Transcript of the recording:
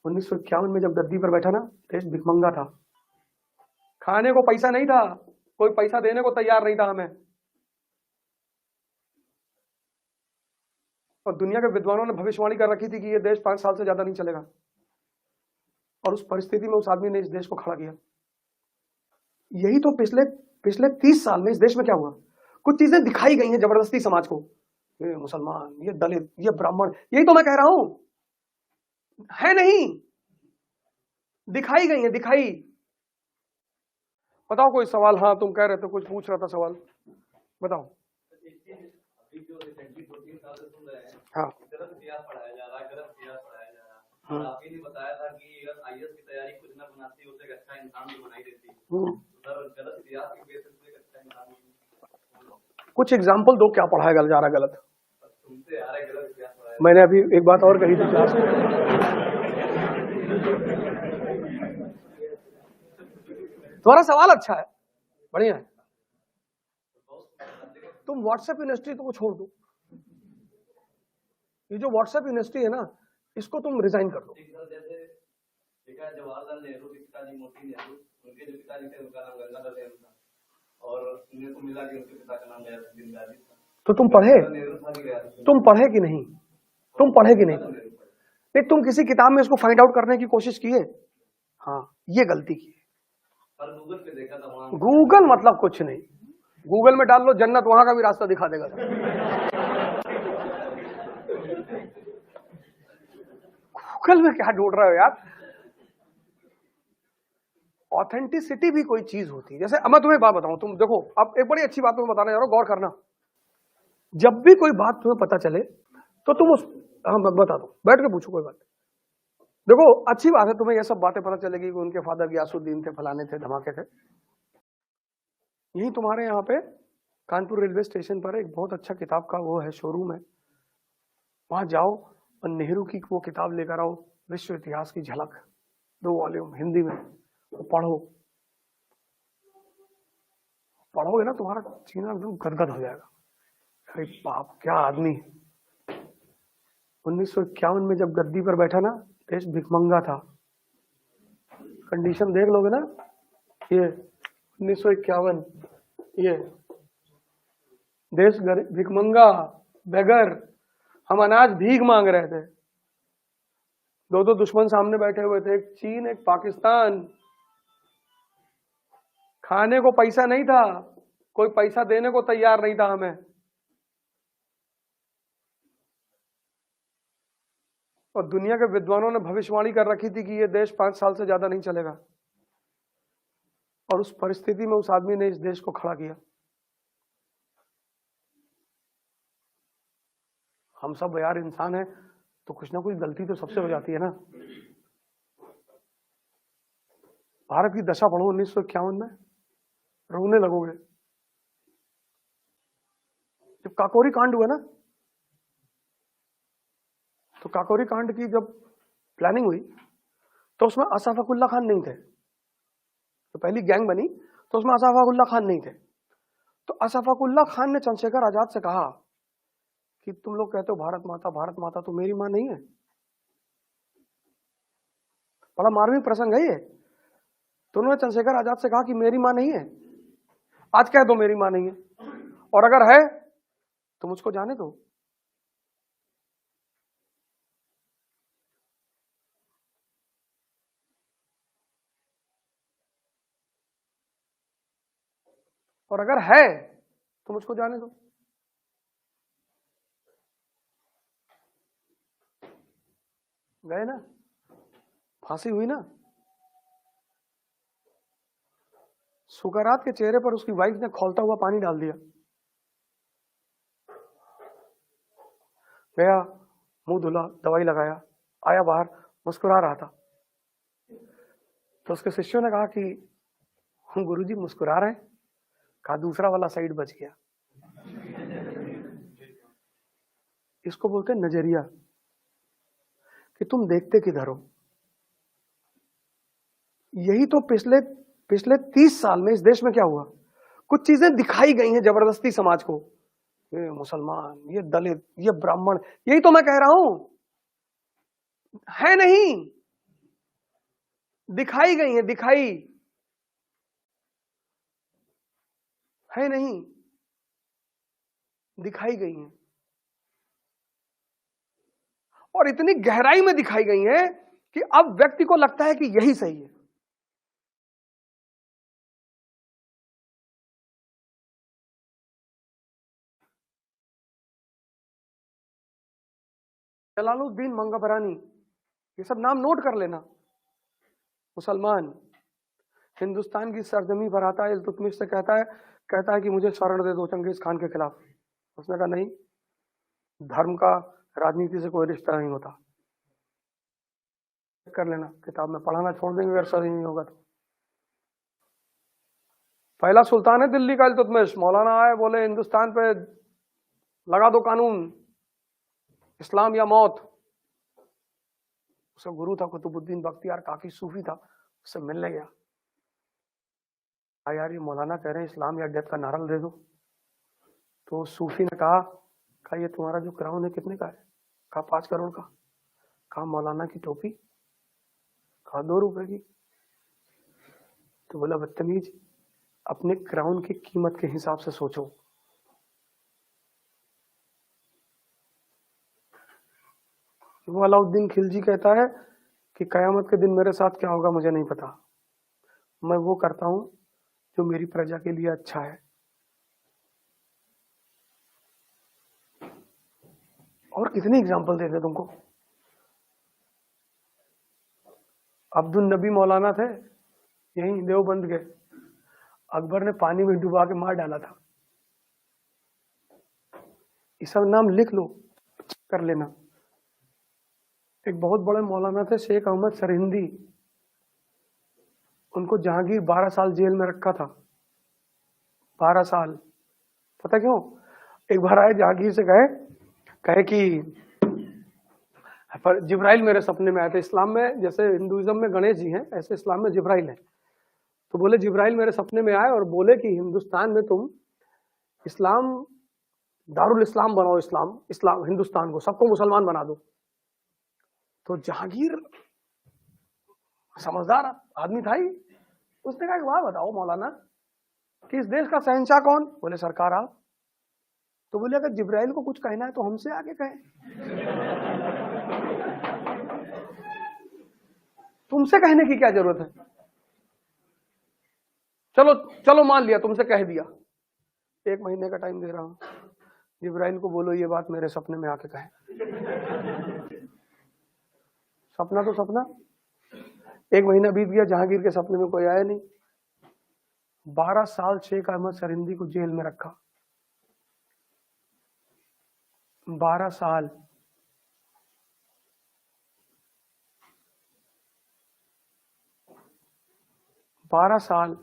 1951 में जब गद्दी पर बैठा ना, देश भिखमंगा था, खाने को पैसा नहीं था, कोई पैसा देने को तैयार नहीं था हमें। और दुनिया के विद्वानों ने भविष्यवाणी कर रखी थी कि ये देश 5 साल से ज्यादा नहीं चलेगा, और उस परिस्थिति में उस आदमी ने इस देश को खड़ा किया। यही तो पिछले 30 साल में इस देश में क्या हुआ, कुछ चीजें दिखाई गई हैं जबरदस्ती समाज को, ये मुसलमान, ये दलित, ये ब्राह्मण, यही तो मैं कह रहा हूं, है नहीं, दिखाई गई है, दिखाई। बताओ कोई सवाल। हाँ तुम कह रहे थे, कुछ पूछ रहा था सवाल, बताओ। हाँ पढ़ाया जा रहा है, गलत इतिहास पढ़ाया जा रहा है। आपने बताया था कि अगर आईएएस की तैयारी खुद न बनाती उसे एक अच्छा इंसान भी बनाई देती। गलत इतिहास की बेसिस पे एक अच्छा इंसान। कुछ एग्जाम्पल दो, क्या पढ़ाया जा रहा है गलत? तुमसे आ रहा है गलत इतिहास पढ़ाया। मैंने अभी एक बात और कही थी क्लास में। तुम्हारा सवाल अच्छा है, बढ़िया है। तुम व्हाट्सएप यूनिवर्सिटी तो छोड़ दो, ये जो व्हाट्सएप यूनिवर्सिटी है ना, इसको तुम रिजाइन कर दो। जैसे जवाहरलाल नेहरू के पिताजी मोती नेहरू, उनके जो पिताजी थे उनका नाम गंगाधर नेहरू था, और उन्हें को मिला कि उनके पिता का नाम दीन दयाल था। तो तुम पढ़े कि नहीं? तुम पढ़े कि नहीं? नहीं, तुम किसी किताब में इसको फाइंड आउट करने की कोशिश किए? हाँ, ये गलती की। गूगल पे देखा था, वहां गूगल मतलब कुछ नहीं, गूगल में डाल लो जन्नत, वहां का भी रास्ता दिखा देगा। गूगल में क्या ढूंढ रहे हो यार? ऑथेंटिसिटी भी कोई चीज होती है। जैसे अब मैं तुम्हें बात बताऊं, तुम देखो, अब एक बड़ी अच्छी बात तुम्हें बताने जा रहा हूं, गौर करना। जब भी कोई बात तुम्हें पता चले तो तुम उस, हाँ बता दो, बैठ के पूछो, कोई बात। देखो अच्छी बात है, तुम्हें ये सब बातें पता चलेगी कि उनके फादर गियासुद्दीन थे, फलाने थे, धमाके थे। यही तुम्हारे यहाँ पे कानपुर रेलवे स्टेशन पर एक बहुत अच्छा किताब का वो है, शोरूम है, वहां जाओ और नेहरू की वो किताब लेकर आओ, विश्व इतिहास की झलक, 2 वॉल्यूम हिंदी में, तो पढ़ोगे ना, तुम्हारा सीना एकदम गदगद हो जाएगा। अरे बाप, क्या आदमी। 1951 में जब गद्दी पर बैठा ना, देश भिखमंगा था। कंडीशन देख लोगे ना, ये 1951, ये देश भिखमंगा, बेगर, हम अनाज भीख मांग रहे थे। 2 दुश्मन सामने बैठे हुए थे, एक चीन, एक पाकिस्तान। खाने को पैसा नहीं था, कोई पैसा देने को तैयार नहीं था हमें। और दुनिया के विद्वानों ने भविष्यवाणी कर रखी थी कि ये देश 5 साल से ज्यादा नहीं चलेगा, और उस परिस्थिति में उस आदमी ने इस देश को खड़ा किया। हम सब यार इंसान है, तो कुछ ना कुछ गलती तो सबसे हो जाती है ना। भारत की दशा पढ़ो 1951 में, रोने लगोगे। जब काकोरी कांड हुआ ना, तो काकोरी कांड की जब प्लानिंग हुई तो उसमें अशफाकुल्ला खान नहीं थे। तो पहली गैंग बनी तो उसमें अशफाकुल्ला खान नहीं थे। तो अशफाकुल्ला खान ने चंद्रशेखर आजाद से कहा कि तुम लोग कहते हो भारत माता, तो मेरी मां नहीं है। बड़ा मार्मिक प्रसंग है ये। तो उन्होंने चंद्रशेखर आजाद से कहा कि मेरी मां नहीं है, आज कह दो मेरी मां नहीं है, और अगर है तो मुझको जाने दो। और अगर है तो मुझको जाने दो। गए ना, फांसी हुई ना। सुकरात के चेहरे पर उसकी वाइफ ने खौलता हुआ पानी डाल दिया। गया, मुंह धुला, दवाई लगाया, आया बाहर, मुस्कुरा रहा था। तो उसके शिष्यों ने कहा कि हम गुरुजी मुस्कुरा रहे हैं। कहा दूसरा वाला साइड बच गया। इसको बोलते हैं नजरिया, कि तुम देखते किधर हो। यही तो पिछले 30 साल में इस देश में क्या हुआ, कुछ चीजें दिखाई गई हैं जबरदस्ती समाज को, ये मुसलमान, ये दलित, ये ब्राह्मण, यही तो मैं कह रहा हूं, है नहीं, दिखाई गई हैं, दिखाई है नहीं, दिखाई गई हैं, और इतनी गहराई में दिखाई गई हैं कि अब व्यक्ति को लगता है कि यही सही है। जलालुद्दीन मंगबरानी, ये सब नाम नोट कर लेना। मुसलमान हिंदुस्तान की सरजमी पर आता है, इल्तुतमिश से कहता है कि मुझे शरण दे दो चंगेज खान के खिलाफ। उसने कहा नहीं, धर्म का राजनीति से कोई रिश्ता नहीं होता। कर लेना, किताब में पढ़ाना छोड़ देंगे अगर सही नहीं होगा तो। पहला सुल्तान है दिल्ली का इल्तुतमिश, मौलाना आए बोले हिंदुस्तान पे लगा दो कानून, इस्लाम या मौत। उसका गुरु था कुतुबुद्दीन बख्तियार काकी, सूफी था, उससे मिलने गया। यार ये मौलाना कह रहे हैं इस्लाम या डेथ का नारा दे दो। तो सूफी ने कहा ये तुम्हारा जो क्राउन है कितने का है? कहा 5 करोड़ का। कहा मौलाना की टोपी? कहा 2 रुपए की। तो बोला बदतमीज, अपने क्राउन की कीमत के हिसाब से सोचो। वो अलाउद्दीन खिलजी कहता है कि कयामत के दिन मेरे साथ क्या होगा मुझे नहीं पता, मैं वो करता हूं जो मेरी प्रजा के लिए अच्छा है। और कितने एग्जाम्पल देते तुमको। अब्दुल नबी मौलाना थे, यहीं देवबंद के, अकबर ने पानी में डुबा के मार डाला था। ये सब नाम लिख लो, कर लेना। एक बहुत बड़े मौलाना थे शेख अहमद सरहिंदी, उनको जहांगीर 12 साल जेल में रखा था। 12 साल, पता क्यों? एक बार आए जहांगीर से कहे कि पर जिब्राइल मेरे सपने में आए थे। इस्लाम में जैसे हिंदुइज्म में गणेश जी हैं, ऐसे इस्लाम में जिब्राइल है। तो बोले जिब्राइल मेरे सपने में आए और बोले कि हिंदुस्तान में तुम इस्लाम, दारुल इस्लाम बनाओ, इस्लाम हिंदुस्तान को सबको मुसलमान बना दो। तो जहांगीर समझदार आदमी था ही, उसने कहा वाह बताओ मौलाना कि इस देश का शहंशाह कौन? बोले सरकार आप। तो बोले अगर जिब्राइल को कुछ कहना है तो हमसे आके कहें, तुमसे कहने की क्या जरूरत है? चलो चलो मान लिया, तुमसे कह दिया, 1 महीने का टाइम दे रहा हूं, जिब्राइल को बोलो ये बात मेरे सपने में आके कहें। सपना तो सपना। 1 महीना बीत गया, जहांगीर के सपने में कोई आया नहीं। 12 साल शेख अहमद सरहिंदी को जेल में रखा। 12 साल। बारह साल